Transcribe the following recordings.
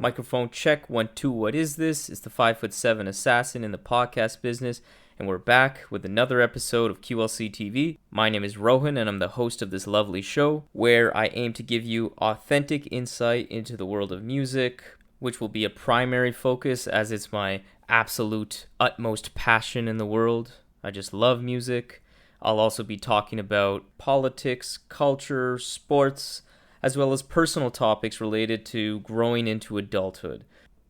Microphone check, 1, 2, what is this? It's the 5'7" assassin in the podcast business, and we're back with another episode of QLC TV. My name is Rohan, and I'm the host of this lovely show, where I aim to give you authentic insight into the world of music, which will be a primary focus as it's my absolute utmost passion in the world. I just love music. I'll also be talking about politics, culture, sports, as well as personal topics related to growing into adulthood,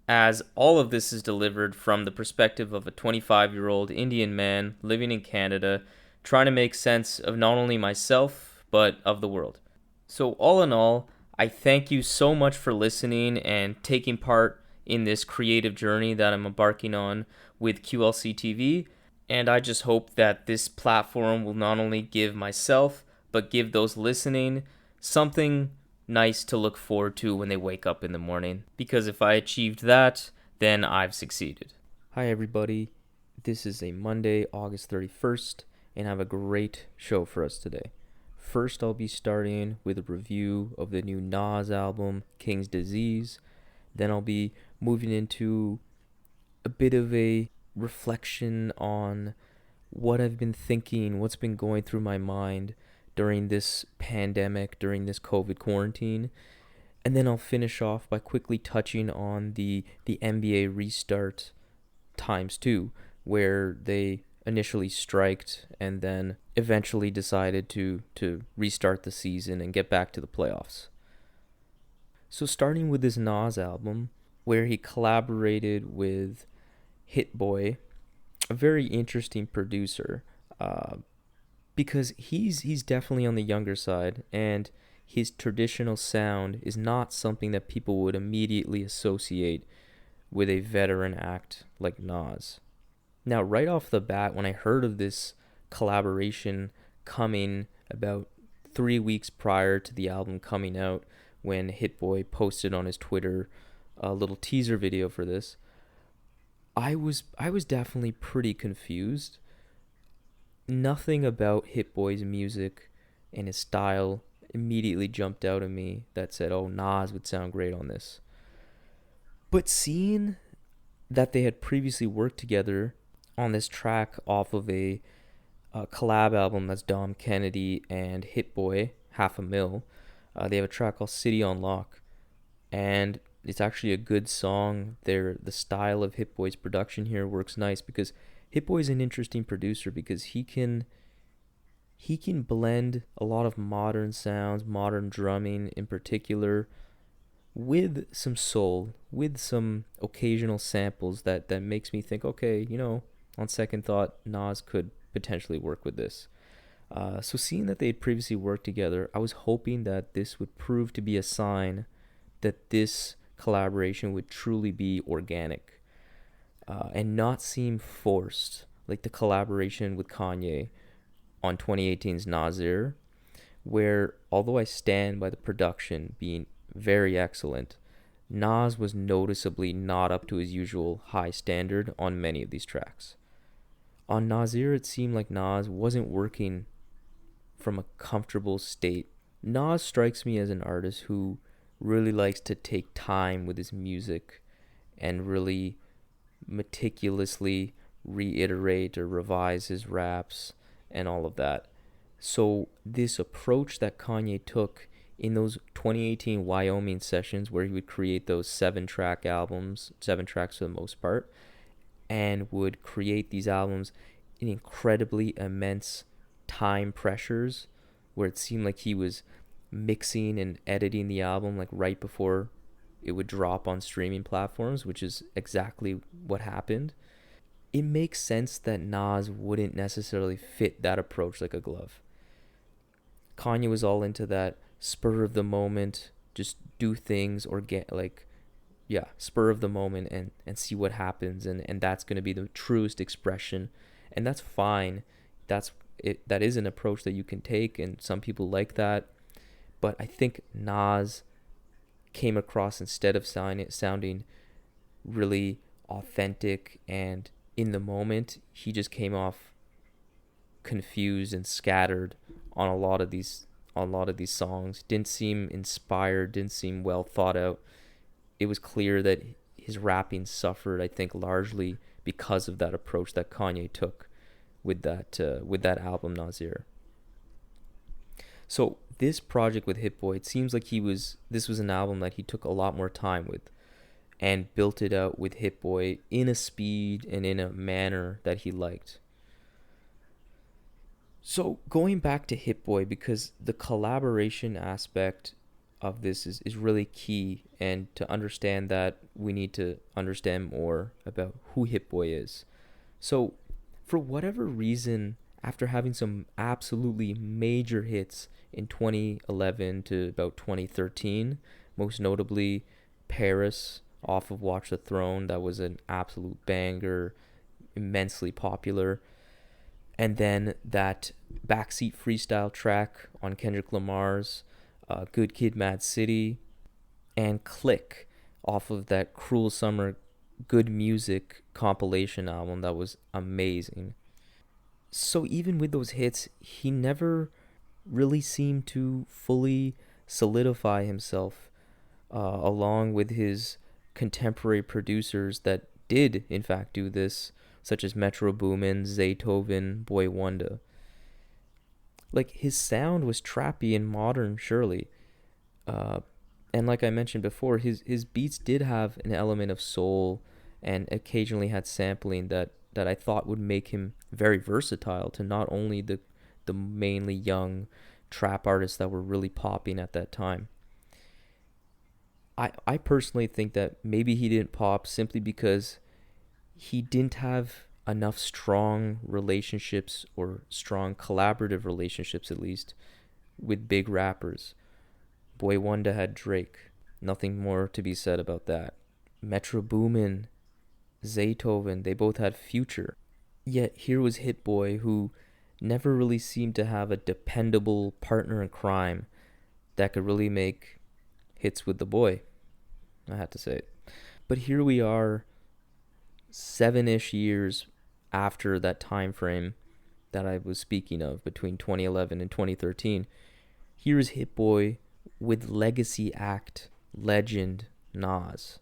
as all of this is delivered from the perspective of a 25-year-old Indian man living in Canada, trying to make sense of not only myself, but of the world. So all in all, I thank you so much for listening and taking part in this creative journey that I'm embarking on with QLC TV, and I just hope that this platform will not only give myself, but give those listening something nice to look forward to when they wake up in the morning, because if I achieved that, then I've succeeded. Hi everybody, this is a Monday, August 31st, and I have a great show for us today. First, I'll be starting with a review of the new Nas album, King's Disease. Then I'll be moving into a bit of a reflection on what I've been thinking, what's been going through my mind during this pandemic, during this COVID quarantine. And then I'll finish off by quickly touching on the NBA restart ×2, where they initially striked and then eventually decided to restart the season and get back to the playoffs. So starting with this Nas album, where he collaborated with Hit Boy, a very interesting producer, because he's definitely on the younger side, and his traditional sound is not something that people would immediately associate with a veteran act like Nas. Now, right off the bat, when I heard of this collaboration coming about 3 weeks prior to the album coming out, when Hit Boy posted on his Twitter a little teaser video for this, I was definitely pretty confused. Nothing about Hit Boy's music and his style immediately jumped out at me that said, oh, Nas would sound great on this. But seeing that they had previously worked together on this track off of a collab album that's Dom Kennedy and Hit Boy, Half a Mil, they have a track called City on Lock, and it's actually a good song. The style of Hit Boy's production here works nice, because Hit Boy's an interesting producer because he can blend a lot of modern sounds, modern drumming in particular, with some soul, with some occasional samples that makes me think, okay, on second thought, Nas could potentially work with this. So seeing that they had previously worked together, I was hoping that this would prove to be a sign that this collaboration would truly be organic, and not seem forced, like the collaboration with Kanye on 2018's NASIR, where although I stand by the production being very excellent, Nas was noticeably not up to his usual high standard on many of these tracks. On NASIR, it seemed like Nas wasn't working from a comfortable state. Nas strikes me as an artist who really likes to take time with his music and really meticulously reiterate or revise his raps and all of that. So this approach that Kanye took in those 2018 Wyoming sessions, where he would create those 7-track albums, 7 tracks for the most part, and would create these albums in incredibly immense time pressures, where it seemed like he was mixing and editing the album like right before it would drop on streaming platforms, which is exactly what happened. It makes sense that Nas wouldn't necessarily fit that approach like a glove. Kanye was all into that spur of the moment, just do things or spur of the moment and see what happens, and that's going to be the truest expression, and that's fine. That is an approach that you can take, and some people like that. But I think Nas came across, instead of sounding really authentic and in the moment, he just came off confused and scattered on a lot of these songs. Didn't seem inspired, didn't seem well thought out. it was clear that his rapping suffered, I think, largely because of that approach that Kanye took with that album NASIR. So this project with Hit Boy, it seems like this was an album that he took a lot more time with and built it out with Hit Boy in a speed and in a manner that he liked. So going back to Hit Boy, because the collaboration aspect of this is really key, and to understand that, we need to understand more about who Hit Boy is. So for whatever reason, after having some absolutely major hits in 2011 to about 2013, most notably Paris off of Watch the Throne, that was an absolute banger, immensely popular. And then that backseat freestyle track on Kendrick Lamar's Good Kid, Mad City, and Click off of that Cruel Summer Good Music compilation album that was amazing. So even with those hits, he never really seemed to fully solidify himself along with his contemporary producers that did in fact do this, such as Metro Boomin, Zaytoven, Boy Wonder. Like, his sound was trappy and modern, surely. And like I mentioned before, his beats did have an element of soul and occasionally had sampling that I thought would make him very versatile to not only the mainly young trap artists that were really popping at that time. I personally think that maybe he didn't pop simply because he didn't have enough strong relationships, or strong collaborative relationships at least, with big rappers. Boy Wonder had Drake. Nothing more to be said about that. Metro Boomin, Zaytoven, they both had Future. Yet here was Hit Boy, who never really seemed to have a dependable partner in crime that could really make hits with the boy. I had to say it. But here we are, 7-ish years after that time frame that I was speaking of, between 2011 and 2013. Here's Hit Boy with legacy act legend Nas.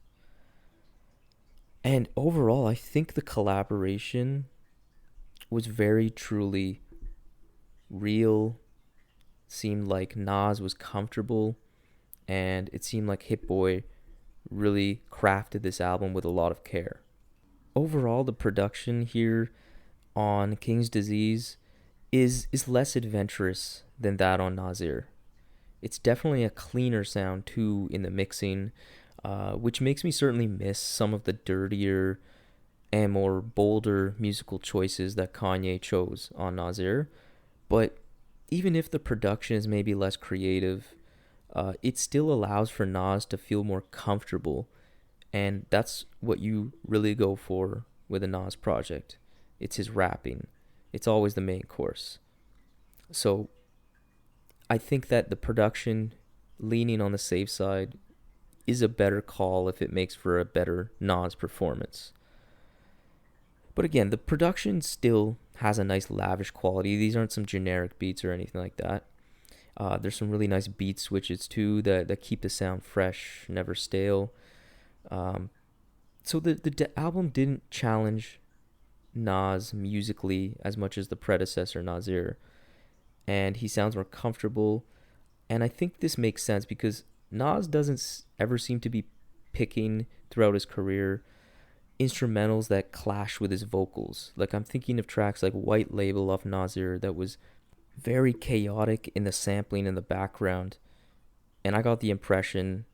And overall, I think the collaboration was very truly real. Seemed like Nas was comfortable, and it seemed like Hit Boy really crafted this album with a lot of care. Overall, the production here on King's Disease is less adventurous than that on NASIR. It's definitely a cleaner sound too in the mixing, which makes me certainly miss some of the dirtier and more bolder musical choices that Kanye chose on NASIR. But even if the production is maybe less creative, it still allows for Nas to feel more comfortable. And that's what you really go for with a Nas project. It's his rapping. It's always the main course. So I think that the production leaning on the safe side is a better call if it makes for a better Nas performance. But again, the production still has a nice lavish quality. These aren't some generic beats or anything like that. There's some really nice beat switches too that keep the sound fresh, never stale. So the album didn't challenge Nas musically as much as the predecessor NASIR, and he sounds more comfortable. And I think this makes sense because Nas doesn't ever seem to be picking throughout his career instrumentals that clash with his vocals. Like, I'm thinking of tracks like White Label off NASIR that was very chaotic in the sampling in the background, and I got the impression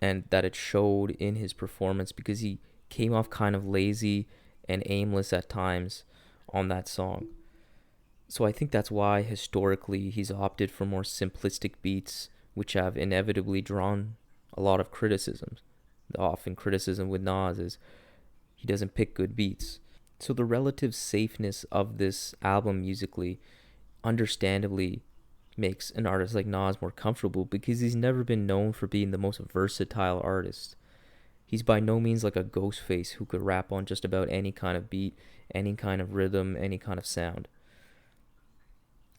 and that it showed in his performance because he came off kind of lazy and aimless at times on that song. So I think that's why historically he's opted for more simplistic beats, which have inevitably drawn a lot of criticisms. The often criticism with Nas is he doesn't pick good beats. So the relative safeness of this album musically understandably makes an artist like Nas more comfortable because he's never been known for being the most versatile artist. He's by no means like a Ghostface who could rap on just about any kind of beat, any kind of rhythm, any kind of sound.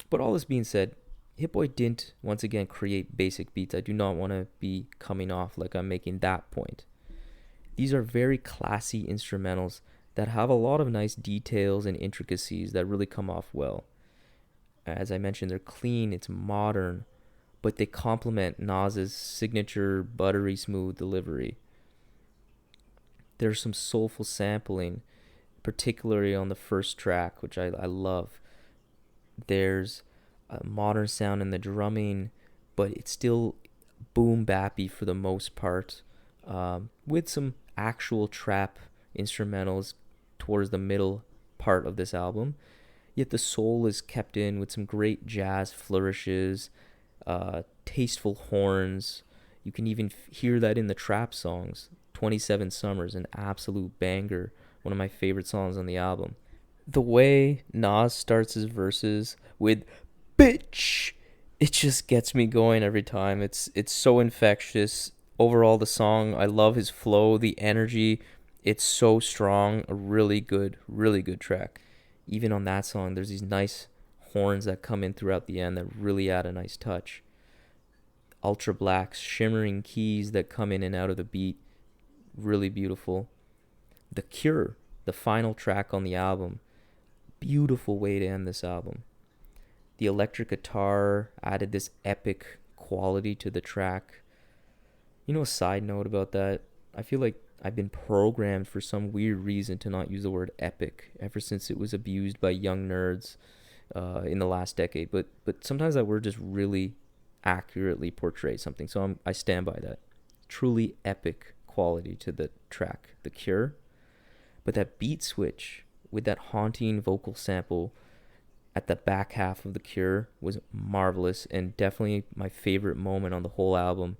But all this being said, Hit Boy didn't once again create basic beats. I do not want to be coming off like I'm making that point. These are very classy instrumentals that have a lot of nice details and intricacies that really come off well. As I mentioned, they're clean, it's modern, but they complement Nas's signature buttery smooth delivery. There's some soulful sampling, particularly on the first track, which I love. There's a modern sound in the drumming, but it's still boom bappy for the most part, with some actual trap instrumentals towards the middle part of this album. Yet the soul is kept in with some great jazz flourishes, tasteful horns. You can even hear that in the trap songs. 27 Summers, an absolute banger, one of my favorite songs on the album. The way Nas starts his verses with bitch, it just gets me going every time. It's so infectious. Overall, the song, I love his flow, the energy. It's so strong. A really good track. Even on that song, there's these nice horns that come in throughout the end that really add a nice touch. Ultra blacks, shimmering keys that come in and out of the beat. Really beautiful. The Cure, the final track on the album. Beautiful way to end this album. The electric guitar added this epic quality to the track. You know, a side note about that, I feel like I've been programmed for some weird reason to not use the word epic ever since it was abused by young nerds in the last decade. But sometimes that word just really accurately portrays something. So I stand by that. Truly epic quality to the track, The Cure. But that beat switch with that haunting vocal sample at the back half of The Cure was marvelous and definitely my favorite moment on the whole album.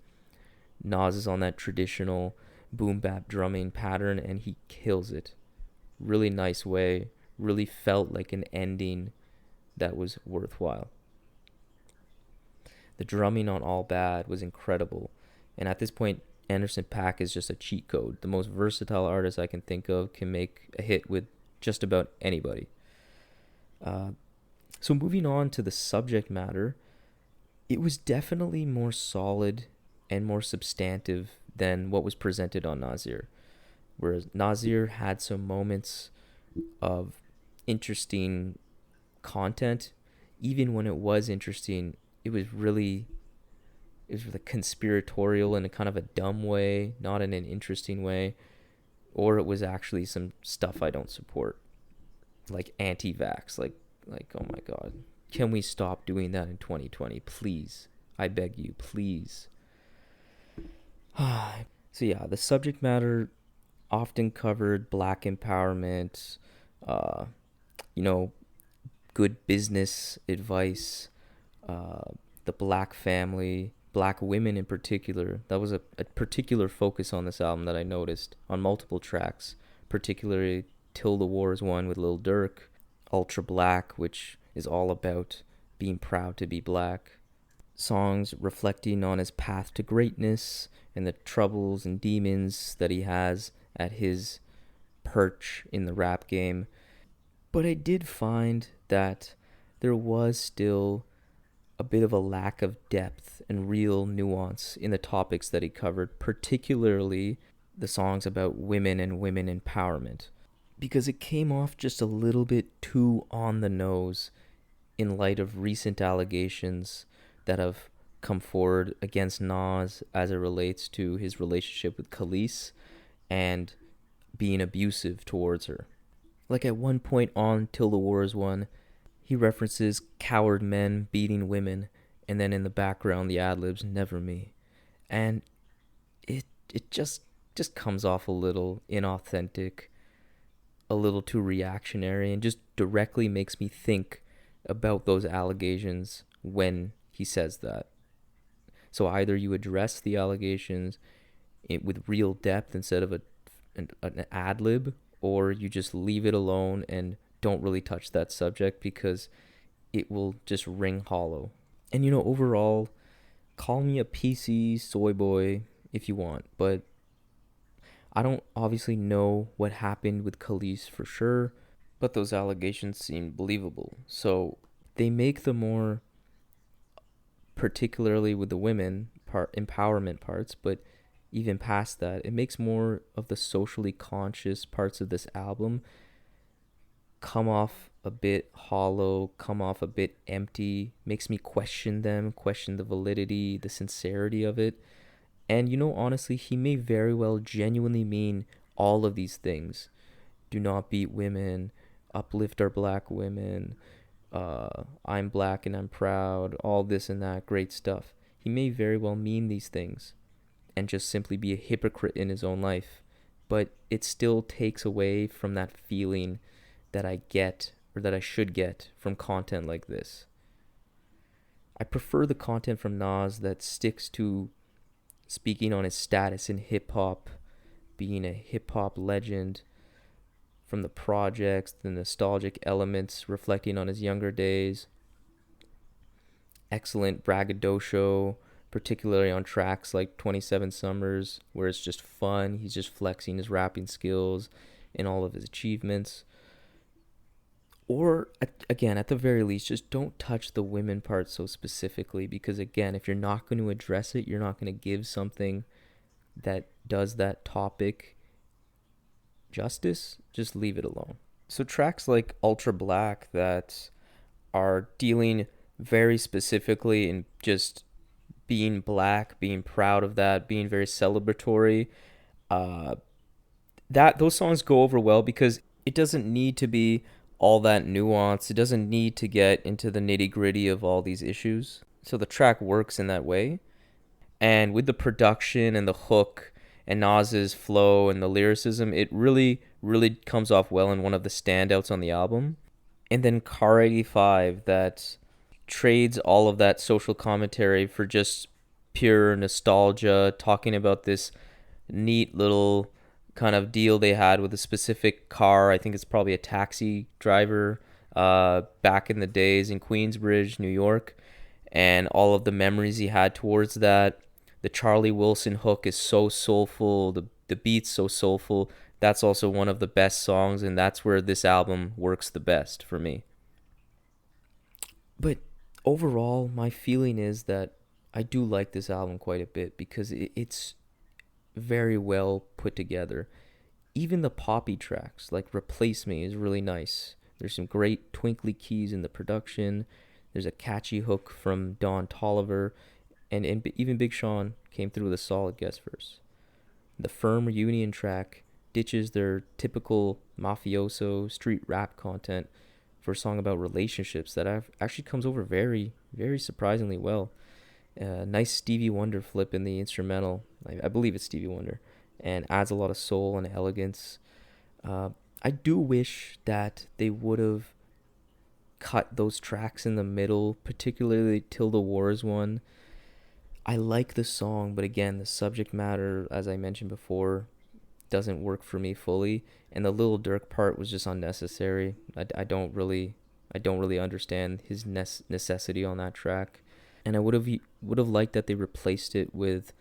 Nas is on that traditional boom bap drumming pattern and he kills it. Really nice way. Really felt like an ending that was worthwhile. The drumming on All Bad was incredible. And at this point, Anderson .Paak is just a cheat code. The most versatile artist I can think of can make a hit with just about anybody. So moving on to the subject matter, it was definitely more solid and more substantive than what was presented on NASIR. Whereas NASIR had some moments of interesting content. Even when it was interesting, it was really conspiratorial in a kind of a dumb way, not in an interesting way. Or it was actually some stuff I don't support, like anti-vax, like oh my god, can we stop doing that in 2020, please? I beg you, please. So yeah, the subject matter often covered black empowerment, good business advice, the black family, black women in particular. That was a particular focus on this album that I noticed on multiple tracks, particularly Till the War Is Won with Lil Durk, Ultra Black, which is all about being proud to be black, songs reflecting on his path to greatness and the troubles and demons that he has at his perch in the rap game. But I did find that there was still a bit of a lack of depth and real nuance in the topics that he covered, particularly the songs about women and women empowerment, because it came off just a little bit too on the nose in light of recent allegations that have come forward against Nas as it relates to his relationship with Khalees and being abusive towards her. Like at one point on Till the War Is Won, he references coward men beating women, and then in the background the ad-libs, never me. And it just comes off a little inauthentic, a little too reactionary, and just directly makes me think about those allegations when he says that. So either you address the allegations with real depth instead of an ad-lib, or you just leave it alone and don't really touch that subject because it will just ring hollow. And overall, call me a PC soy boy if you want, but I don't obviously know what happened with Khalees for sure, but those allegations seem believable. So they make the more, particularly with the women empowerment parts, but even past that. It makes more of the socially conscious parts of this album come off a bit hollow, come off a bit empty, makes me question them, question the validity, the sincerity of it. And honestly, he may very well genuinely mean all of these things. Do not beat women, uplift our black women, I'm black and I'm proud, all this and that great stuff. He may very well mean these things and just simply be a hypocrite in his own life. But it still takes away from that feeling that I get, or that I should get, from content like this. I prefer the content from Nas that sticks to speaking on his status in hip-hop, being a hip-hop legend, from the projects, the nostalgic elements reflecting on his younger days. Excellent braggadocio, particularly on tracks like 27 Summers, where it's just fun. He's just flexing his rapping skills and all of his achievements. Or, again, at the very least, just don't touch the women part so specifically, because, again, if you're not going to address it, you're not going to give something that does that topic justice, just leave it alone. So tracks like Ultra Black that are dealing very specifically in just being black, being proud of that, being very celebratory, those songs go over well because it doesn't need to be all that nuance. It doesn't need to get into the nitty-gritty of all these issues. So the track works in that way. And with the production and the hook and Nas's flow and the lyricism, it really, really comes off well in one of the standouts on the album. And then Car 85 that trades all of that social commentary for just pure nostalgia, talking about this neat little kind of deal they had with a specific car. I think it's probably a taxi driver back in the days in Queensbridge, New York, and all of the memories he had towards that. The Charlie Wilson hook is so soulful. The beat's so soulful. That's also one of the best songs, and that's where this album works the best for me. But overall, my feeling is that I do like this album quite a bit because it's very well put together. Even the poppy tracks, like Replace Me, is really nice. There's some great twinkly keys in the production. There's a catchy hook from Don Toliver. And even Big Sean came through with a solid guest verse. The Firm Reunion track ditches their typical mafioso street rap content for a song about relationships that actually comes over very, very surprisingly well. Nice Stevie Wonder flip in the instrumental. I believe it's Stevie Wonder. And adds a lot of soul and elegance. I do wish that they would have cut those tracks in the middle, particularly Till the Wars one. I like the song, but again, the subject matter, as I mentioned before, doesn't work for me fully, and the Lil Durk part was just unnecessary. I don't really understand his necessity on that track, and I would have liked that they replaced it with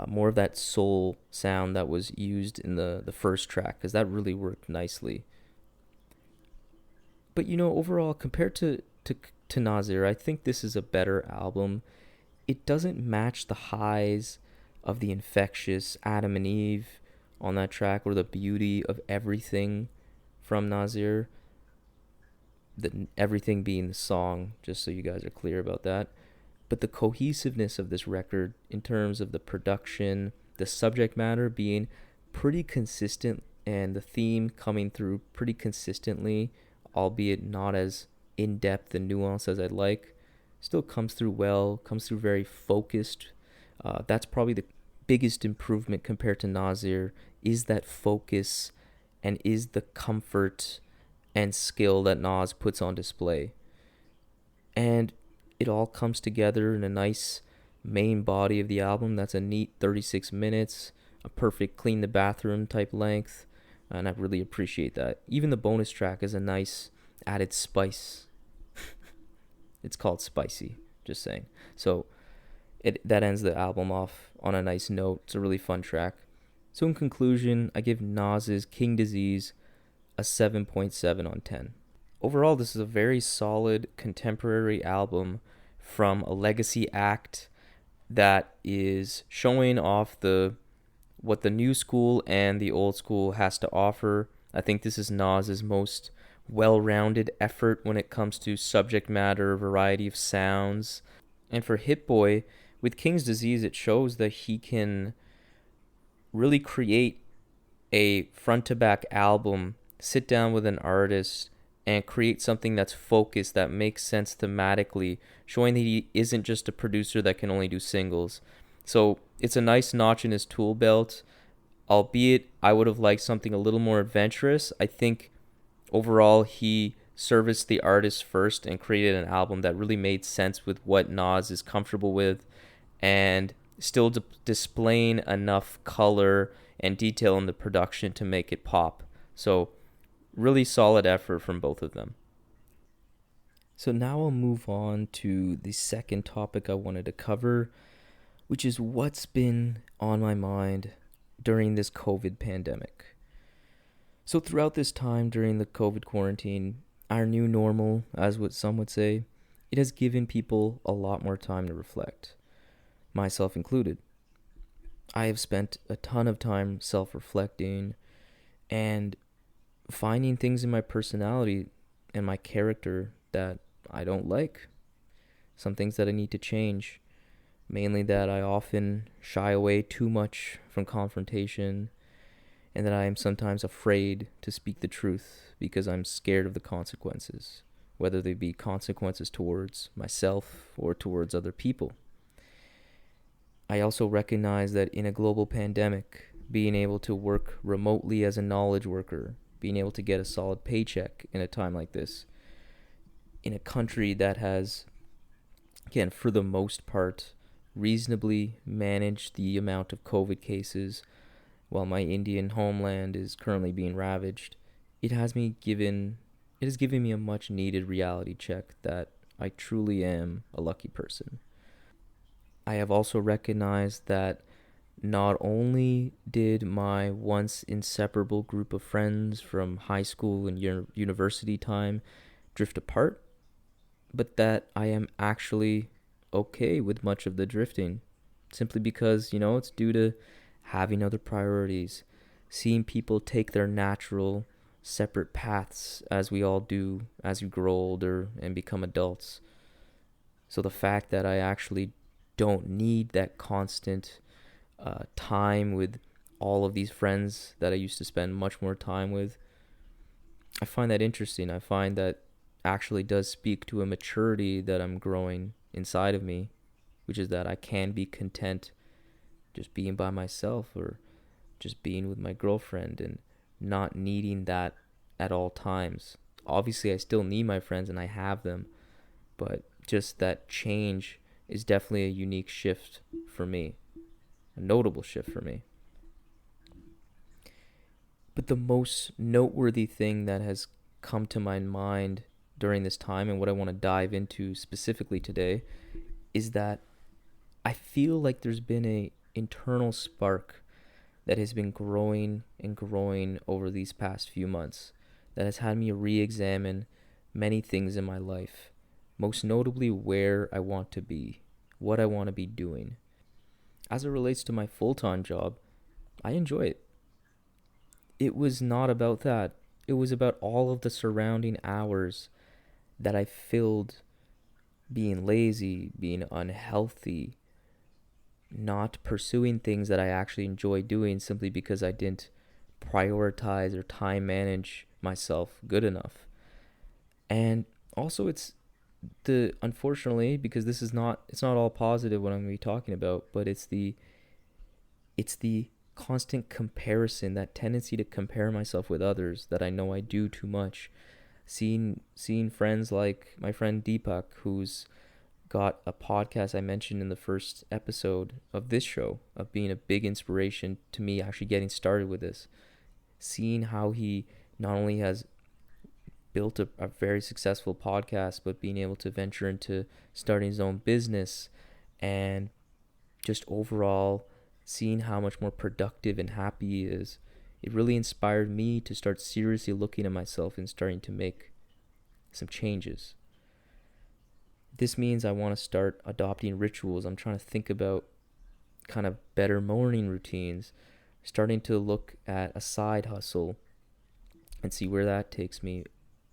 more of that soul sound that was used in the first track, because that really worked nicely. But overall, compared to NASIR, I think this is a better album. It doesn't match the highs of the infectious Adam and Eve on that track, or the beauty of everything from NASIR. Everything being the song, just so you guys are clear about that. But the cohesiveness of this record in terms of the production, the subject matter being pretty consistent, and the theme coming through pretty consistently, albeit not as in-depth and nuanced as I'd like, still comes through well, comes through very focused. That's probably the biggest improvement compared to NASIR, is that focus and is the comfort and skill that Nas puts on display. And it all comes together in a nice main body of the album that's a neat 36 minutes, a perfect clean the bathroom type length, and I really appreciate that. Even the bonus track is a nice added spice. It's called Spicy, just saying. So that ends the album off on a nice note. It's a really fun track. So in conclusion, I give Nas's King Disease a 7.7 on 10. Overall, this is a very solid contemporary album from a legacy act that is showing off what the new school and the old school has to offer. I think this is Nas's most well-rounded effort when it comes to subject matter, variety of sounds. And for Hit Boy, with King's Disease, it shows that he can really create a front-to-back album, sit down with an artist, and create something that's focused, that makes sense thematically, showing that he isn't just a producer that can only do singles. So it's a nice notch in his tool belt, albeit I would have liked something a little more adventurous. I think overall he serviced the artist first and created an album that really made sense with what Nas is comfortable with, and still displaying enough color and detail in the production to make it pop. So really solid effort from both of them. So now I'll move on to the second topic I wanted to cover, which is what's been on my mind during this COVID pandemic. So throughout this time during the COVID quarantine, our new normal, as what some would say, it has given people a lot more time to reflect, myself included. I have spent a ton of time self-reflecting and finding things in my personality and my character that I don't like. Some things that I need to change. Mainly that I often shy away too much from confrontation, and that I am sometimes afraid to speak the truth because I'm scared of the consequences, whether they be consequences towards myself or towards other people. I also recognize that in a global pandemic, being able to work remotely as a knowledge worker, being able to get a solid paycheck in a time like this, in a country that has, again, for the most part, reasonably managed the amount of COVID cases, while my Indian homeland is currently being ravaged, it has given me a much needed reality check that I truly am a lucky person. I have also recognized that not only did my once inseparable group of friends from high school and university time drift apart, but that I am actually okay with much of the drifting, simply because, it's due to having other priorities, seeing people take their natural separate paths as we all do as we grow older and become adults. So the fact that I actually don't need that constant time with all of these friends that I used to spend much more time with, I find that interesting. I find that actually does speak to a maturity that I'm growing inside of me, which is that I can be content just being by myself or just being with my girlfriend and not needing that at all times. Obviously, I still need my friends and I have them, but just that change is definitely a unique shift for me, a notable shift for me. But the most noteworthy thing that has come to my mind during this time, and what I want to dive into specifically today, is that I feel like there's been a internal spark that has been growing and growing over these past few months that has had me re-examine many things in my life, most notably where I want to be, what I want to be doing. As it relates to my full-time job, I enjoy it. It was not about that. It was about all of the surrounding hours that I filled being lazy, being unhealthy, not pursuing things that I actually enjoy doing simply because I didn't prioritize or time manage myself good enough. And also unfortunately, because it's not all positive what I'm going to be talking about, but it's the constant comparison, that tendency to compare myself with others that I know I do too much. Seeing friends like my friend Deepak, who's got a podcast I mentioned in the first episode of this show, of being a big inspiration to me actually getting started with this. Seeing how he not only has built a very successful podcast, but being able to venture into starting his own business, and just overall seeing how much more productive and happy he is, it really inspired me to start seriously looking at myself and starting to make some changes. This means I want to start adopting rituals. I'm trying to think about kind of better morning routines, starting to look at a side hustle and see where that takes me.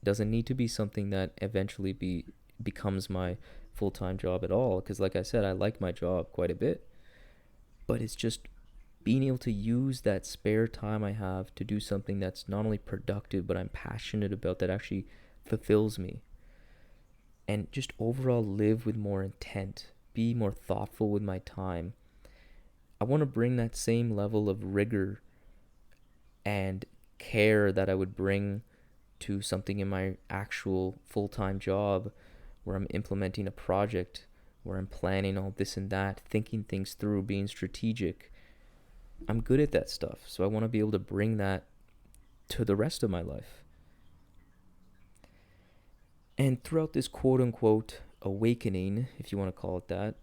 Doesn't need to be something that eventually becomes my full-time job at all, because like I said, I like my job quite a bit, but it's just being able to use that spare time I have to do something that's not only productive but I'm passionate about, that actually fulfills me, and just overall live with more intent, be more thoughtful with my time. I want to bring that same level of rigor and care that I would bring to something in my actual full-time job, where I'm implementing a project, where I'm planning all this and that, thinking things through, being strategic. I'm good at that stuff, so I want to be able to bring that to the rest of my life. And throughout this quote-unquote awakening, if you want to call it that,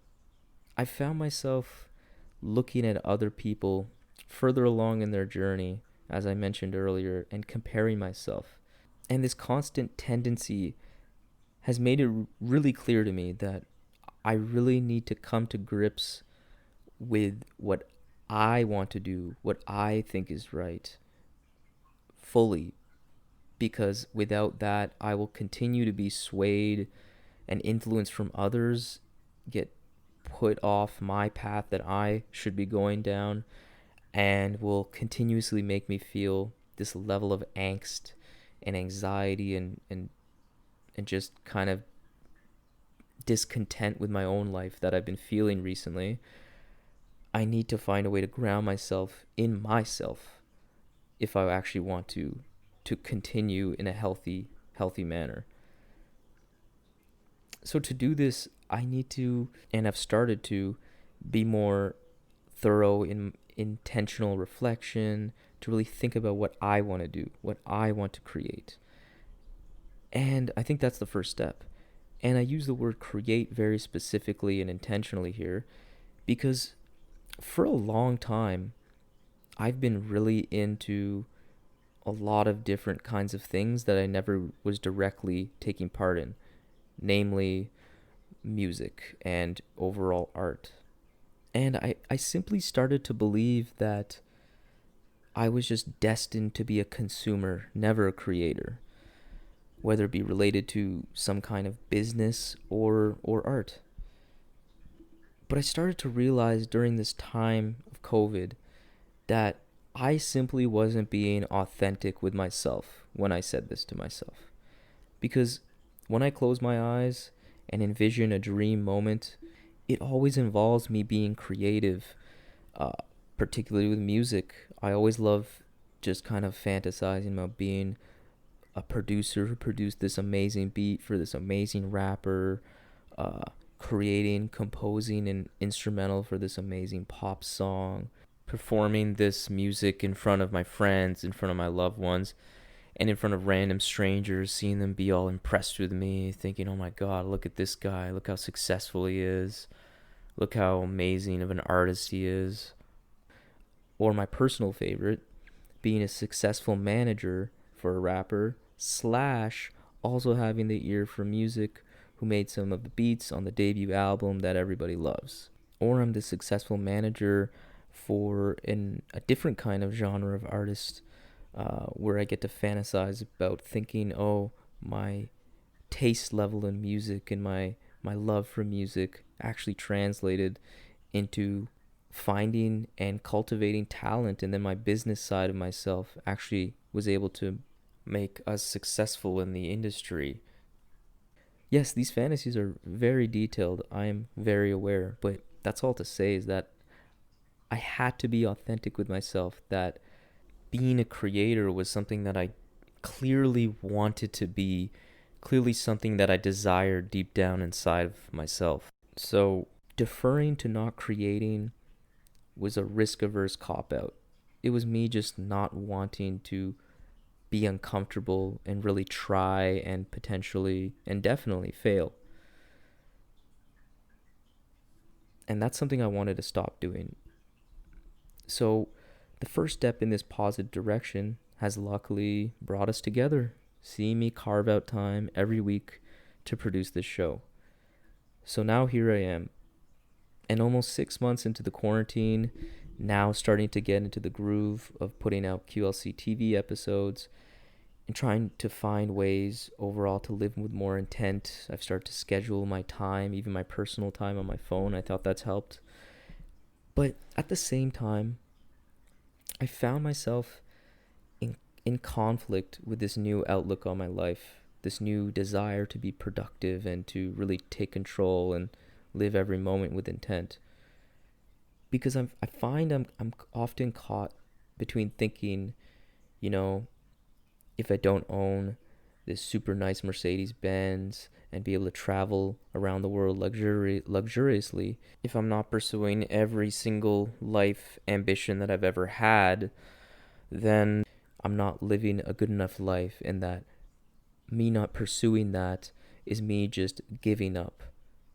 I found myself looking at other people further along in their journey, as I mentioned earlier, and comparing myself. And this constant tendency has made it really clear to me that I really need to come to grips with what I want to do, what I think is right, fully. Because without that, I will continue to be swayed and influenced from others, get put off my path that I should be going down, and will continuously make me feel this level of angst and anxiety and just kind of discontent with my own life that I've been feeling recently. I need to find a way to ground myself in myself if I actually want to continue in a healthy manner. So to do this, I need to, and I've started to, be more thorough in intentional reflection, to really think about what I want to do, what I want to create. And I think that's the first step. And I use the word create very specifically and intentionally here, because for a long time, I've been really into a lot of different kinds of things that I never was directly taking part in, namely music and overall art. And I simply started to believe that I was just destined to be a consumer, never a creator, whether it be related to some kind of business or art. But I started to realize during this time of COVID that I simply wasn't being authentic with myself when I said this to myself. Because when I close my eyes and envision a dream moment, it always involves me being creative, particularly with music. I always love just kind of fantasizing about being a producer who produced this amazing beat for this amazing rapper, creating, composing an instrumental for this amazing pop song, performing this music in front of my friends, in front of my loved ones, and in front of random strangers, seeing them be all impressed with me, thinking, oh my God, look at this guy, look how successful he is, look how amazing of an artist he is. Or my personal favorite, being a successful manager for a rapper, / also having the ear for music, who made some of the beats on the debut album that everybody loves. Or I'm the successful manager for a different kind of genre of artist, where I get to fantasize about thinking, oh, my taste level in music and my love for music actually translated into finding and cultivating talent, and then my business side of myself actually was able to make us successful in the industry. Yes, these fantasies are very detailed, I'm very aware, but that's all to say is that I had to be authentic with myself, that being a creator was something that I clearly wanted to be, clearly something that I desired deep down inside of myself. So deferring to not creating was a risk-averse cop-out. It was me just not wanting to be uncomfortable and really try and potentially and definitely fail. And that's something I wanted to stop doing. So the first step in this positive direction has luckily brought us together, seeing me carve out time every week to produce this show. So now here I am, and almost 6 months into the quarantine, now starting to get into the groove of putting out QLC TV episodes and trying to find ways overall to live with more intent. I've started to schedule my time, even my personal time on my phone. I thought that's helped. But at the same time, I found myself in conflict with this new outlook on my life, this new desire to be productive and to really take control and live every moment with intent. Because I find I'm often caught between thinking, if I don't own this super nice Mercedes Benz and be able to travel around the world luxuriously, if I'm not pursuing every single life ambition that I've ever had, then I'm not living a good enough life, and that me not pursuing that is me just giving up.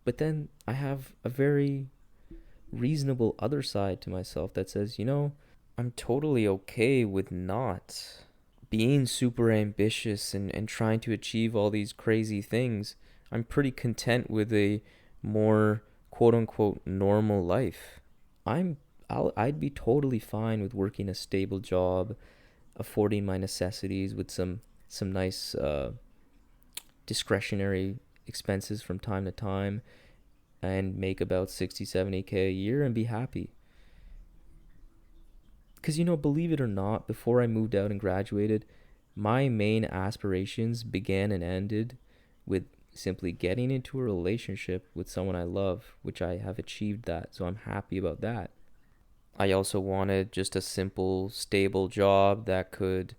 But then I have a very reasonable other side to myself that says, I'm totally okay with not being super ambitious and trying to achieve all these crazy things. I'm pretty content with a more quote-unquote normal life. I'd be totally fine with working a stable job, affording my necessities with some nice discretionary expenses from time to time, and make about 60-70K a year and be happy. Because, believe it or not, before I moved out and graduated, my main aspirations began and ended with simply getting into a relationship with someone I love, which I have achieved that, so I'm happy about that. I also wanted just a simple, stable job that could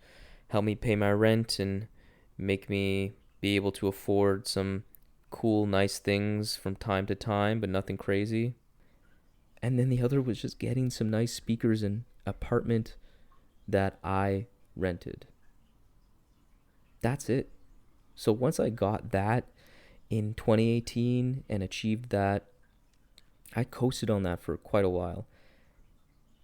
help me pay my rent and make me be able to afford some cool, nice things from time to time, but nothing crazy. And then the other was just getting some nice speakers in an apartment that I rented. That's it. So once I got that in 2018 and achieved that, I coasted on that for quite a while.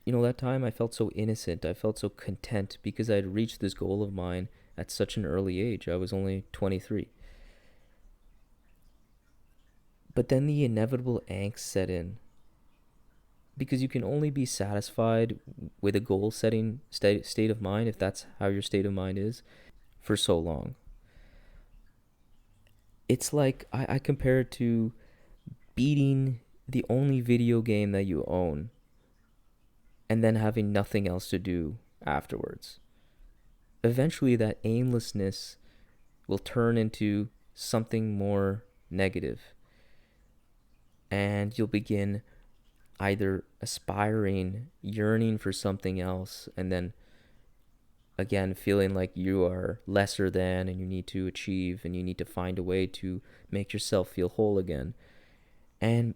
That time I felt so innocent. I felt so content because I had reached this goal of mine at such an early age. I was only 23. But then the inevitable angst set in, because you can only be satisfied with a goal-setting state of mind, if that's how your state of mind is, for so long. It's like, I compare it to beating the only video game that you own and then having nothing else to do afterwards. Eventually that aimlessness will turn into something more negative, and you'll begin either aspiring, yearning for something else, and then again feeling like you are lesser than and you need to achieve and you need to find a way to make yourself feel whole again. And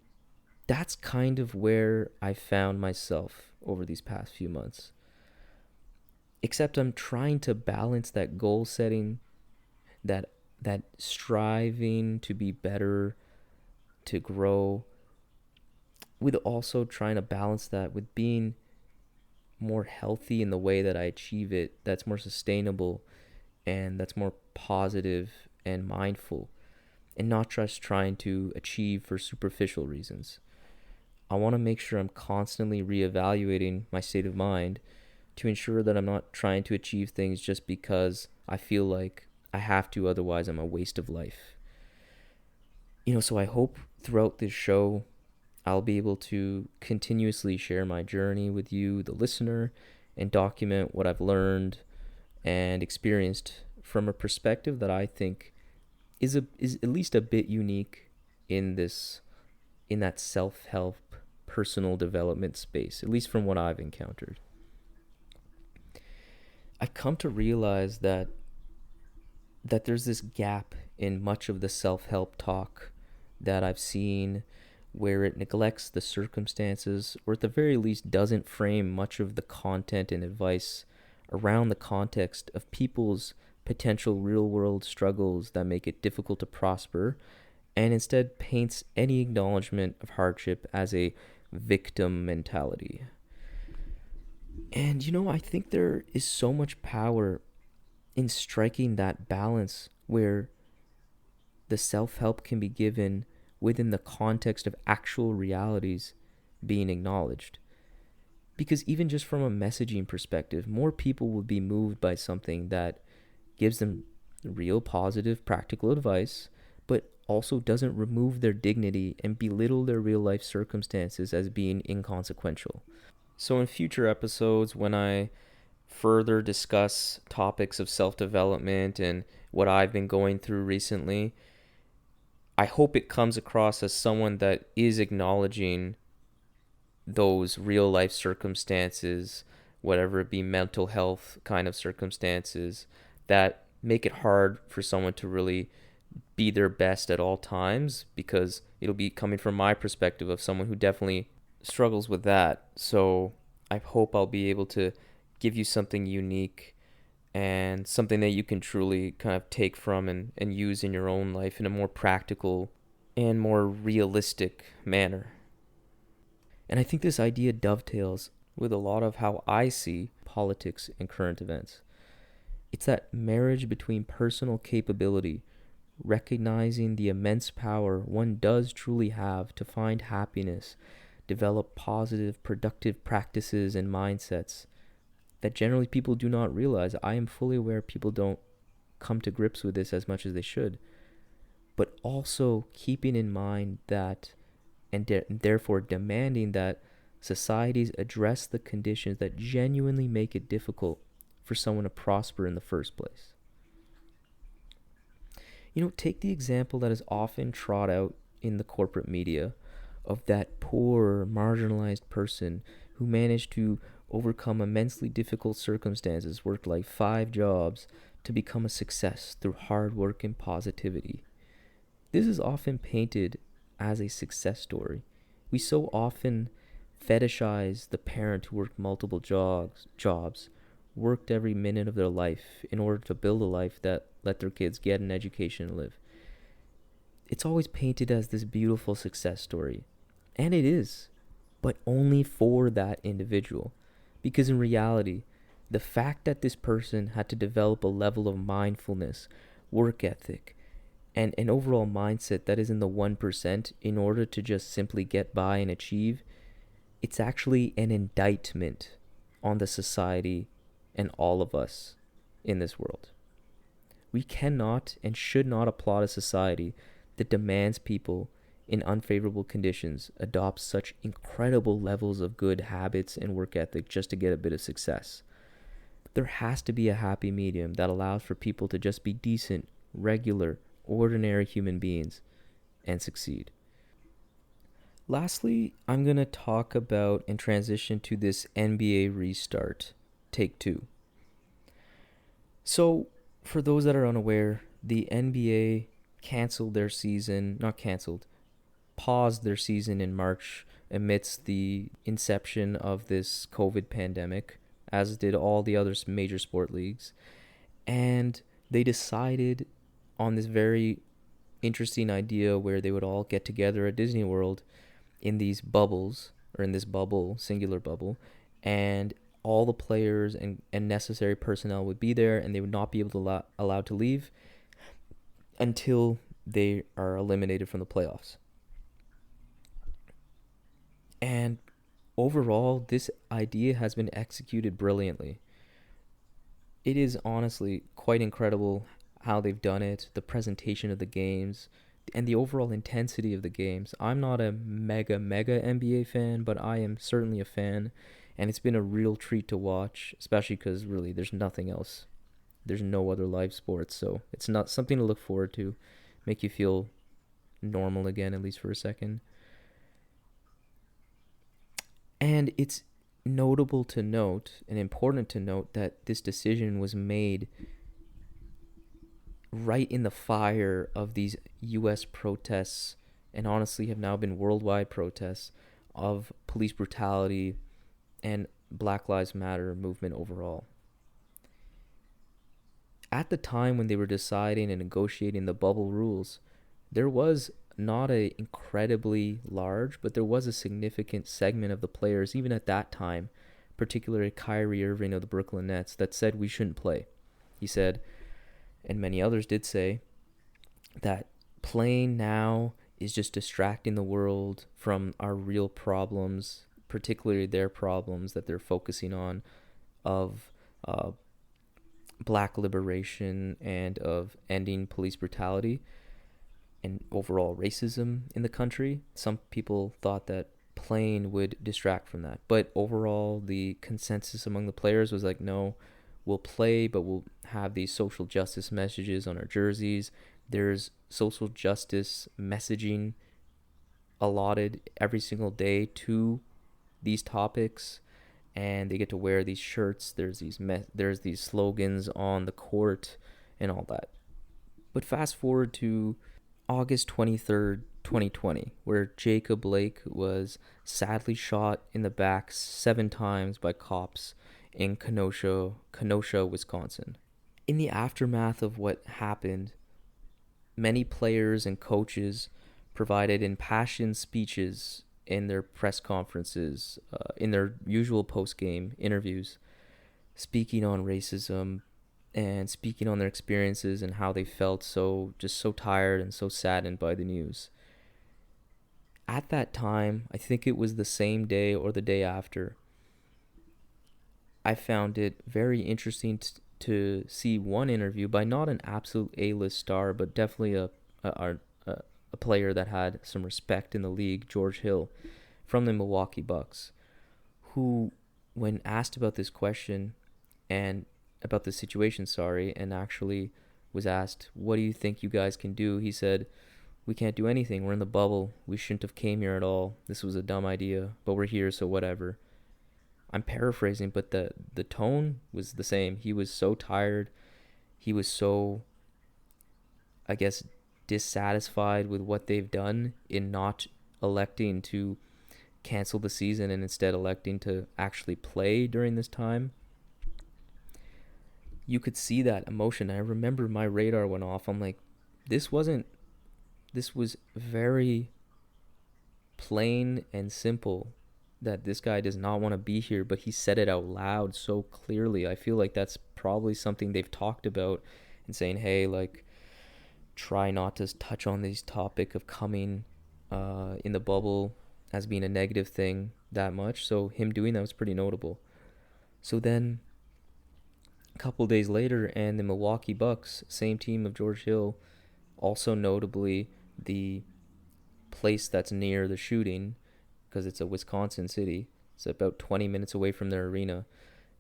that's kind of where I found myself over these past few months. Except I'm trying to balance that goal setting, that striving to be better, to grow, with also trying to balance that with being more healthy in the way that I achieve it, that's more sustainable and that's more positive and mindful, and not just trying to achieve for superficial reasons. I want to make sure I'm constantly reevaluating my state of mind to ensure that I'm not trying to achieve things just because I feel like I have to, otherwise I'm a waste of life. So I hope throughout this show I'll be able to continuously share my journey with you, the listener, and document what I've learned and experienced from a perspective that I think is at least a bit unique in that self-help, personal development space, at least from what I've encountered. I've come to realize that there's this gap in much of the self-help talk that I've seen, where it neglects the circumstances, or at the very least doesn't frame much of the content and advice around the context of people's potential real-world struggles that make it difficult to prosper, and instead paints any acknowledgement of hardship as a victim mentality. And I think there is so much power in striking that balance where the self-help can be given within the context of actual realities being acknowledged. Because even just from a messaging perspective, more people will be moved by something that gives them real positive practical advice, but also doesn't remove their dignity and belittle their real life circumstances as being inconsequential. So in future episodes, when I further discuss topics of self-development and what I've been going through recently, I hope it comes across as someone that is acknowledging those real life circumstances, whatever it be, mental health kind of circumstances, that make it hard for someone to really be their best at all times, because it'll be coming from my perspective of someone who definitely struggles with that. So I hope I'll be able to give you something unique and something that you can truly kind of take from and use in your own life in a more practical and more realistic manner. And I think this idea dovetails with a lot of how I see politics and current events. It's that marriage between personal capability, recognizing the immense power one does truly have to find happiness, develop positive, productive practices and mindsets that generally people do not realize. I am fully aware people don't come to grips with this as much as they should. But also keeping in mind that, and therefore demanding that societies address the conditions that genuinely make it difficult for someone to prosper in the first place. Take the example that is often trot out in the corporate media of that poor, marginalized person who managed to overcome immensely difficult circumstances, worked like 5 jobs to become a success through hard work and positivity. This is often painted as a success story. We so often fetishize the parent who worked multiple jobs, worked every minute of their life in order to build a life that let their kids get an education and live. It's always painted as this beautiful success story. And it is, but only for that individual. Because in reality, the fact that this person had to develop a level of mindfulness, work ethic, and an overall mindset that is in the 1% in order to just simply get by and achieve, it's actually an indictment on the society and all of us in this world. We cannot and should not applaud a society that demands people in unfavorable conditions adopt such incredible levels of good habits and work ethic just to get a bit of success. There has to be a happy medium that allows for people to just be decent, regular, ordinary human beings and succeed. Lastly, I'm going to talk about and transition to this NBA restart, take 2. So, for those that are unaware, the NBA paused their season in March amidst the inception of this COVID pandemic, as did all the other major sport leagues. And they decided on this very interesting idea where they would all get together at Disney World in these bubbles, or in this bubble, singular bubble, and all the players and necessary personnel would be there, and they would not be able to allowed to leave until they are eliminated from the playoffs. And overall, this idea has been executed brilliantly. It is honestly quite incredible how they've done it, the presentation of the games, and the overall intensity of the games. I'm not a mega NBA fan, but I am certainly a fan, and it's been a real treat to watch, especially because really there's nothing else. There's no other live sports, so it's not something to look forward to, make you feel normal again, at least for a second. And it's notable to note and important to note that this decision was made right in the fire of these U.S. protests, and honestly have now been worldwide protests of police brutality and Black Lives Matter movement overall. At the time when they were deciding and negotiating the bubble rules, there was not an incredibly large, but there was a significant segment of the players, even at that time, particularly Kyrie Irving of the Brooklyn Nets, that said we shouldn't play. He said, and many others did say, that playing now is just distracting the world from our real problems, particularly their problems that they're focusing on, of uh, black liberation and of ending police brutality and overall racism in the country. Some people thought that playing would distract from that, but overall the consensus among the players was like, no, we'll play, but we'll have these social justice messages on our jerseys. There's social justice messaging allotted every single day to these topics, and they get to wear these shirts. There's these slogans on the court and all that. But fast forward to August 23rd, 2020, where Jacob Blake was sadly shot in the back 7 times by cops in Kenosha, Wisconsin. In the aftermath of what happened, many players and coaches provided impassioned speeches in their press conferences, in their usual post-game interviews, speaking on racism and speaking on their experiences and how they felt so tired and so saddened by the news. At that time, I think it was the same day or the day after, I found it very interesting to see one interview by not an absolute A-list star, but definitely a player that had some respect in the league, George Hill, from the Milwaukee Bucks, who, when asked about this question and about the situation, and actually was asked, what do you think you guys can do? He said, we can't do anything. We're in the bubble. We shouldn't have came here at all. This was a dumb idea, but we're here, so whatever. I'm paraphrasing, but the tone was the same. He was so tired. He was so, I guess, dissatisfied with what they've done in not electing to cancel the season and instead electing to actually play during this time. You could see that emotion. I remember my radar went off. I'm like, this was very plain and simple that this guy does not want to be here, but he said it out loud so clearly. I feel like that's probably something they've talked about and saying, hey, like, try not to touch on this topic of coming in the bubble as being a negative thing that much. So him doing that was pretty notable. So then a couple days later, and the Milwaukee Bucks, same team of George Hill, also notably the place that's near the shooting, because it's a Wisconsin city, it's about 20 minutes away from their arena,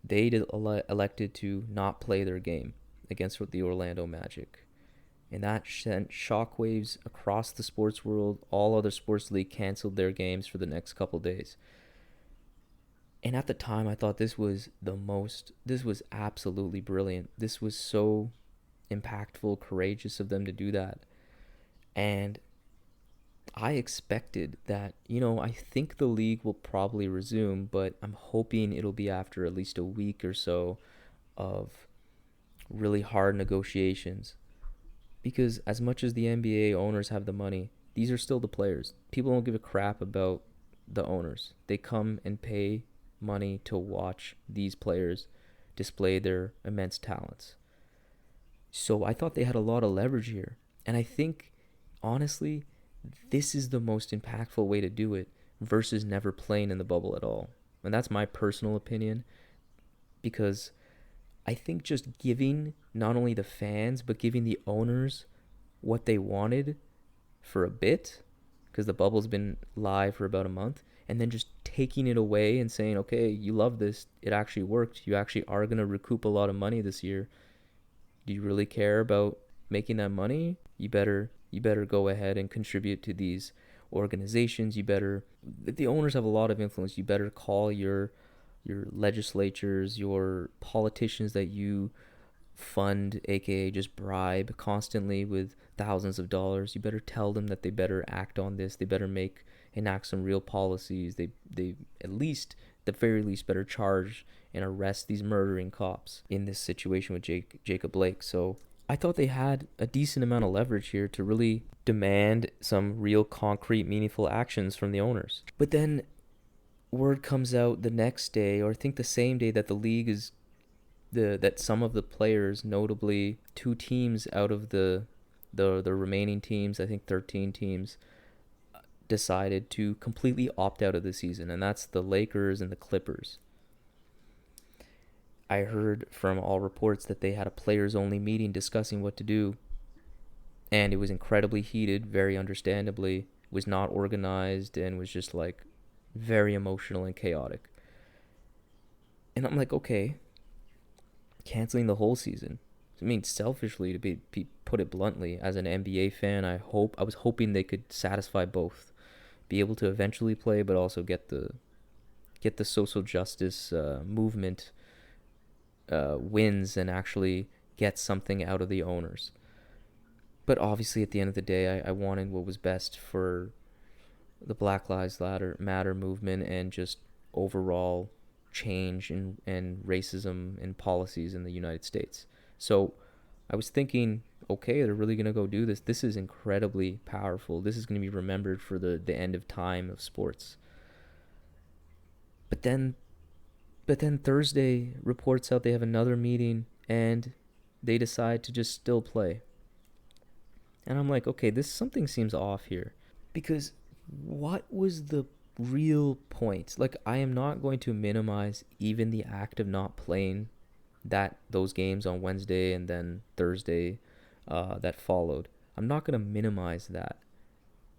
they elected to not play their game against the Orlando Magic. And that sent shockwaves across the sports world. All other sports leagues canceled their games for the next couple days. And at the time, I thought this was absolutely brilliant. This was so impactful, courageous of them to do that. And I expected that, I think the league will probably resume, but I'm hoping it'll be after at least a week or so of really hard negotiations. Because as much as the NBA owners have the money, these are still the players. People don't give a crap about the owners. They come and pay money to watch these players display their immense talents. So I thought they had a lot of leverage here. And I think, honestly, this is the most impactful way to do it versus never playing in the bubble at all. And that's my personal opinion, because I think just giving not only the fans, but giving the owners what they wanted for a bit, because the bubble's been live for about a month, and then just taking it away and saying, okay, you love this, it actually worked, you actually are going to recoup a lot of money this year. Do you really care about making that money? You better go ahead and contribute to these organizations. The owners have a lot of influence. You better call your legislatures, your politicians that you fund, aka just bribe constantly with thousands of dollars. You better tell them that they better act on this. They better enact some real policies. They the very least better charge and arrest these murdering cops in this situation with Jacob Blake. So I thought they had a decent amount of leverage here to really demand some real concrete, meaningful actions from the owners. But then word comes out the next day, or I think the same day, that the league that some of the players, notably 2 teams out of the remaining teams, I think 13 teams, decided to completely opt out of the season, and that's the Lakers and the Clippers. I heard from all reports that they had a players-only meeting discussing what to do, and it was incredibly heated, very understandably, was not organized, and was just like very emotional and chaotic. And I'm like, okay, canceling the whole season. I mean, selfishly, to be put it bluntly, as an NBA fan, I was hoping they could satisfy both, be able to eventually play, but also get the social justice movement wins and actually get something out of the owners. But obviously, at the end of the day, I wanted what was best for the Black Lives Matter movement and just overall change and racism and policies in the United States. So I was thinking, okay, they're really going to go do this. This is incredibly powerful. This is going to be remembered for the end of time of sports. But then Thursday reports out they have another meeting and they decide to just still play. And I'm like, okay, something seems off here. Because what was the real point? Like, I am not going to minimize even the act of not playing those games on Wednesday and then Thursday that followed. I'm not going to minimize that.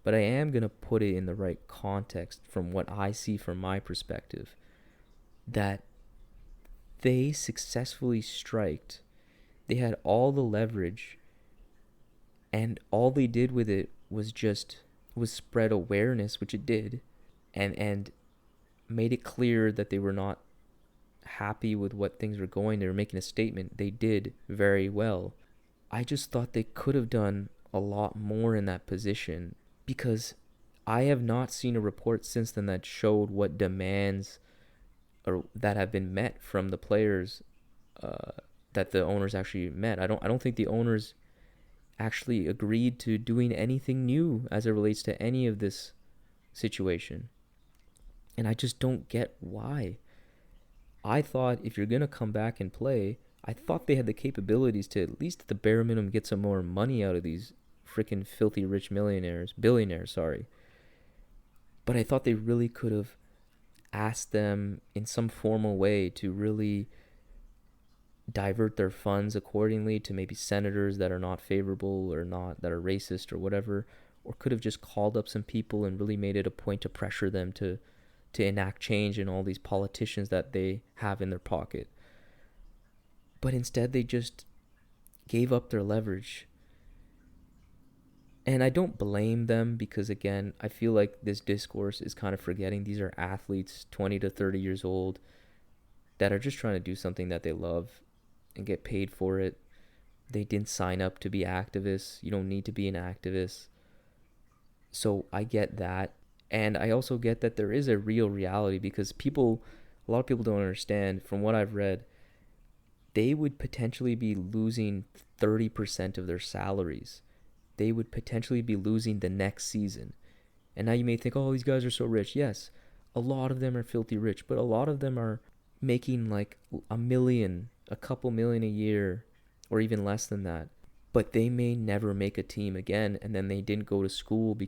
But I am going to put it in the right context from what I see from my perspective. That they successfully striked. They had all the leverage. And all they did with it was spread awareness, which it did, and made it clear that they were not happy with what things were going. They were making a statement. They did very well. I just thought they could have done a lot more in that position, because I have not seen a report since then that showed what demands or that have been met from the players that the owners actually met. I don't think the owners actually agreed to doing anything new as it relates to any of this situation. And I just don't get why. I thought if you're going to come back and play, I thought they had the capabilities to at least at the bare minimum get some more money out of these freaking filthy rich billionaires, sorry. But I thought they really could have asked them in some formal way to really divert their funds accordingly to maybe senators that are not favorable or not that are racist or whatever, or could have just called up some people and really made it a point to pressure them to enact change in all these politicians that they have in their pocket. But instead they just gave up their leverage. And I don't blame them, because again, I feel like this discourse is kind of forgetting these are athletes 20 to 30 years old that are just trying to do something that they love and get paid for it. They didn't sign up to be activists. You don't need to be an activist. So I get that. And I also get that there is a real reality, because a lot of people don't understand, from what I've read, they would potentially be losing 30% of their salaries. They would potentially be losing the next season. And now you may think, oh, these guys are so rich. Yes, a lot of them are filthy rich, but a lot of them are making like $1 million, a couple million a year, or even less than that. But they may never make a team again, and then they didn't go to school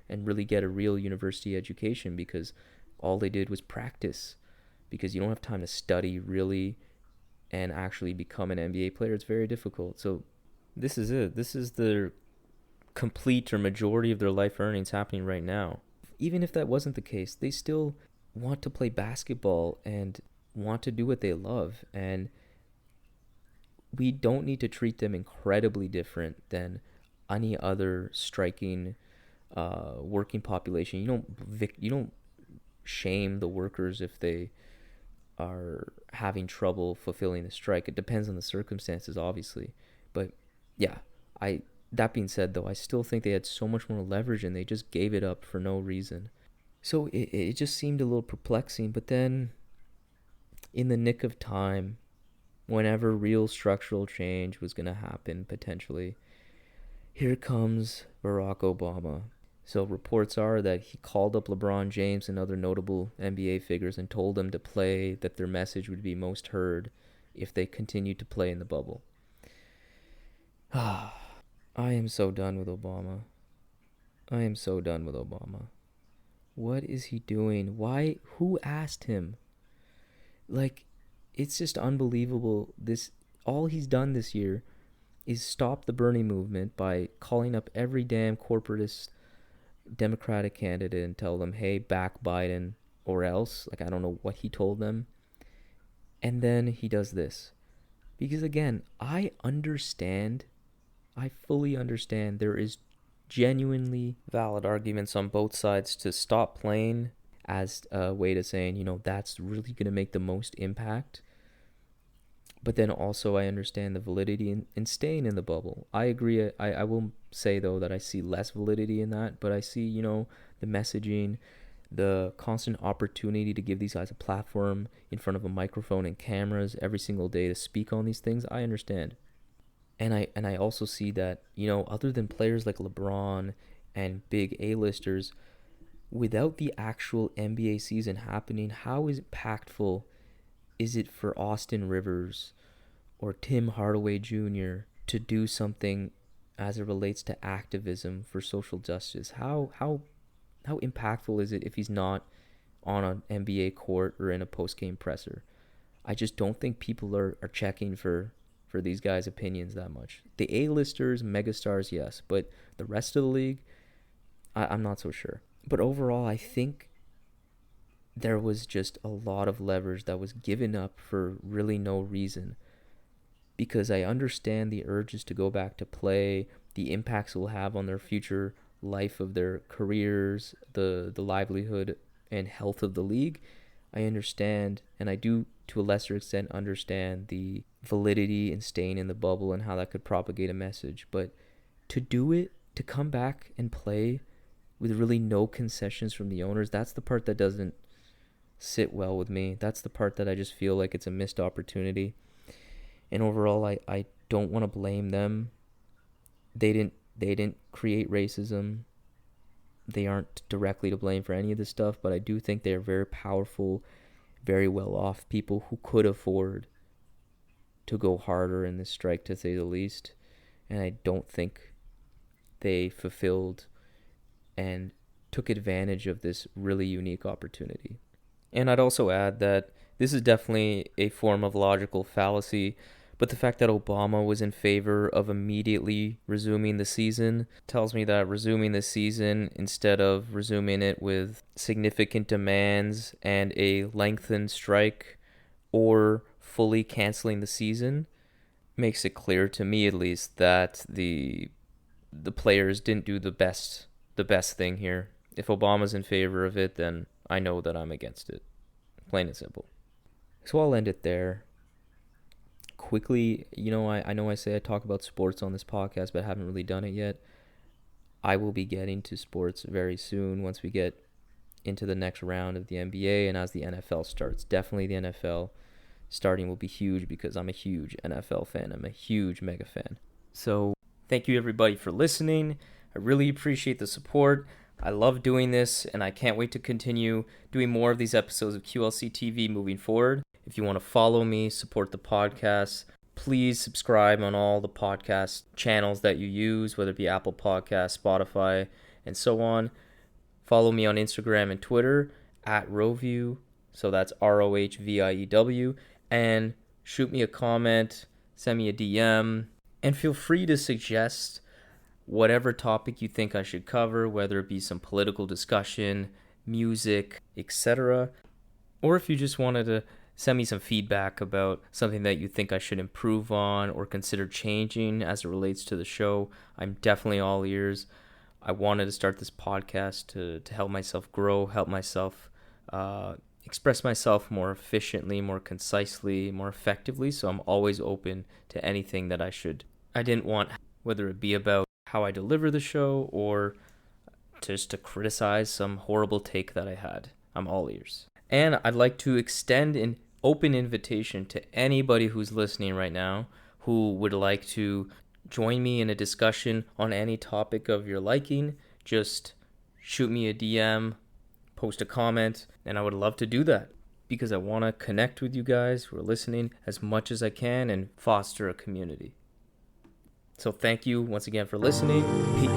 and really get a real university education, because all they did was practice, because you don't have time to study really and actually become an NBA player. It's very difficult. So this is it. This is the complete or majority of their life earnings happening right now. Even if that wasn't the case, they still want to play basketball and want to do what they love. And we don't need to treat them incredibly different than any other striking working population. You don't shame the workers if they are having trouble fulfilling the strike. It depends on the circumstances, obviously. But yeah, that being said, though, I still think they had so much more leverage and they just gave it up for no reason. So it just seemed a little perplexing. But then, in the nick of time, whenever real structural change was going to happen, potentially, here comes Barack Obama. So reports are that he called up LeBron James and other notable NBA figures and told them to play, that their message would be most heard if they continued to play in the bubble. I am so done with Obama. I am so done with Obama. What is he doing? Why? Who asked him? Like, it's just unbelievable. All he's done this year is stop the Bernie movement by calling up every damn corporatist Democratic candidate and tell them, hey, back Biden or else. Like, I don't know what he told them. And then he does this. Because again, I fully understand there is genuinely valid arguments on both sides to stop playing as a way to saying, that's really going to make the most impact. But then also I understand the validity in staying in the bubble. I agree. I will say, though, that I see less validity in that. But I see, the messaging, the constant opportunity to give these guys a platform in front of a microphone and cameras every single day to speak on these things. I understand. And I also see that, other than players like LeBron and big A-listers, without the actual NBA season happening, how impactful is it for Austin Rivers or Tim Hardaway Jr. to do something as it relates to activism for social justice? How impactful is it if he's not on an NBA court or in a post-game presser? I just don't think people are checking for these guys' opinions that much. The A-listers, megastars, yes, but the rest of the league, I'm not so sure. But overall, I think there was just a lot of leverage that was given up for really no reason. Because I understand the urges to go back to play, the impacts it will have on their future life of their careers, the livelihood and health of the league. I understand, and I do to a lesser extent understand the validity in staying in the bubble and how that could propagate a message. But to do it, to come back and play with really no concessions from the owners, that's the part that doesn't sit well with me. That's the part that I just feel like it's a missed opportunity. And overall, I don't want to blame them. They didn't create racism. They aren't directly to blame for any of this stuff, but I do think they're very powerful, very well off people who could afford to go harder in this strike, to say the least. And I don't think they fulfilled and took advantage of this really unique opportunity. And I'd also add that this is definitely a form of logical fallacy, but the fact that Obama was in favor of immediately resuming the season tells me that resuming the season instead of resuming it with significant demands and a lengthened strike or fully canceling the season makes it clear, to me at least, that the players didn't do the best thing here. If Obama's in favor of it, then I know that I'm against it. Plain and simple. So I'll end it there. Quickly, I know I say I talk about sports on this podcast, but I haven't really done it yet. I will be getting to sports very soon once we get into the next round of the NBA and as the NFL starts. Definitely the NFL starting will be huge because I'm a huge NFL fan. I'm a huge mega fan. So thank you everybody for listening. I really appreciate the support. I love doing this, and I can't wait to continue doing more of these episodes of QLC TV moving forward. If you want to follow me, support the podcast, please subscribe on all the podcast channels that you use, whether it be Apple Podcasts, Spotify, and so on. Follow me on Instagram and Twitter at Rohview, so that's ROHVIEW, and shoot me a comment, send me a DM, and feel free to suggest whatever topic you think I should cover, whether it be some political discussion, music, etc. Or if you just wanted to send me some feedback about something that you think I should improve on or consider changing as it relates to the show, I'm definitely all ears. I wanted to start this podcast to help myself grow, help myself express myself more efficiently, more concisely, more effectively. So I'm always open to anything that I didn't want, whether it be about how I deliver the show or just to criticize some horrible take that I had. I'm all ears. And I'd like to extend an open invitation to anybody who's listening right now who would like to join me in a discussion on any topic of your liking. Just shoot me a DM, post a comment, and I would love to do that because I want to connect with you guys who are listening as much as I can and foster a community. So thank you once again for listening. Peace.